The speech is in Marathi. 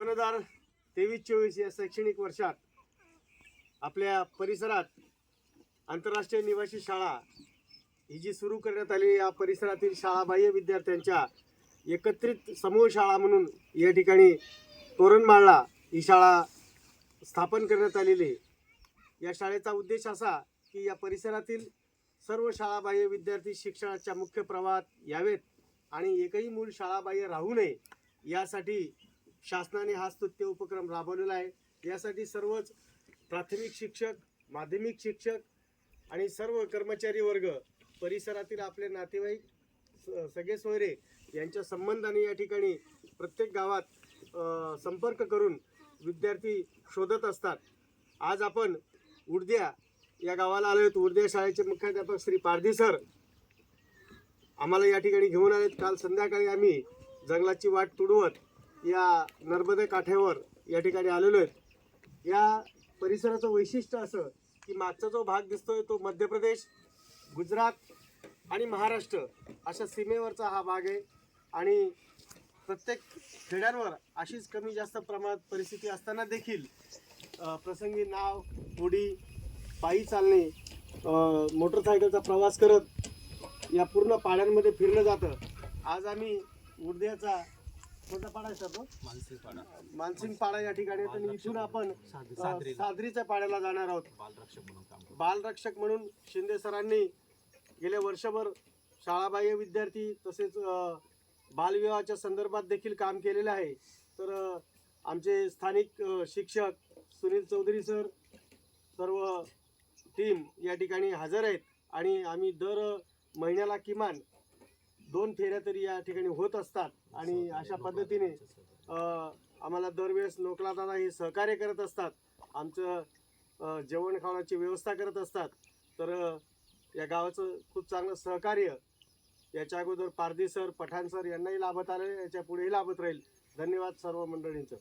2023-24 या शैक्षणिक वर्षात आपल्या परिसरात आंतरराष्ट्रीय निवासी शाळा ही जी सुरू करण्यात आली, या परिसरातील शाळाबाह्य विद्यार्थ्यांच्या एकत्रित समूह शाळा म्हणून या ठिकाणी तोरणमाळला ही शाळा स्थापन करण्यात आलेली आहे। या शाळेचा उद्देश असा की या परिसरातील सर्व शाळाबाह्य विद्यार्थी शिक्षणाच्या मुख्य प्रवाहात यावेत आणि एकही मूल शाळाबाह्य राहू नये यासाठी शासनाने हा स्तुत्य उपक्रम राबवलेला आहे। यासाठी सर्वच प्राथमिक शिक्षक, माध्यमिक शिक्षक आणि सर्व कर्मचारी वर्ग, परिसरातील आपले नातेवाईक, सगळे सोयरे यांच्या संबंधाने या ठिकाणी प्रत्येक गावात संपर्क करून विद्यार्थी शोधत असतात। आज आपण उर्द्या या गावाला आलो आहोत। उर्द्या शाळेचे मुख्याध्यापक श्री पारधी सर आम्हाला या ठिकाणी घेऊन आलेत। काल संध्याकाळी आम्ही जंगलाची वाट तुडवत या नर्मदा काठावर या ठिकाणी आलेलो आहेत। या परिसराचं वैशिष्ट्य असं की मागचा जो भाग दिसतोय तो मध्य प्रदेश, गुजरात आणि महाराष्ट्र अशा सीमेवरचा हा भाग आहे आणि प्रत्येक खेड्यांवर अशीच कमी जास्त प्रमाणात परिस्थिती असताना देखील प्रसंगी नाव, होडी, पायी चालणे, मोटरसायकलचा प्रवास करत या पूर्ण पाड्यांमध्ये फिरलं जातं। आज आम्ही उर्द्याचा कोणता पाडा आहे सर तो? मानसिंग पाडा या ठिकाणी। तर इथून आपण सादरीच्या पाड्याला जाणार आहोत। बालरक्षक म्हणून शिंदे सरांनी गेल्या वर्षभर शाळाबाह्य विद्यार्थी तसेच बालविवाहाच्या संदर्भात देखील काम केलेले आहे। तर आमचे स्थानिक शिक्षक सुनील चौधरी सर, सर्व टीम या ठिकाणी हजर आहेत आणि आम्ही दर महिन्याला किमान 2 फेऱ्या तरी या ठिकाणी होत असतात आणि अशा पद्धतीने आम्हाला दरवेळेस नोकला दादा हे सहकार्य करत असतात, आमचं जेवण खाण्याची व्यवस्था करत असतात। तर या गावाचं खूप चांगलं सहकार्य याच्या अगोदर पारधी सर, पठाण सर यांनाही लाभत आले, याच्या पुढेही लाभत राहील। धन्यवाद सर्व मंडळींचं।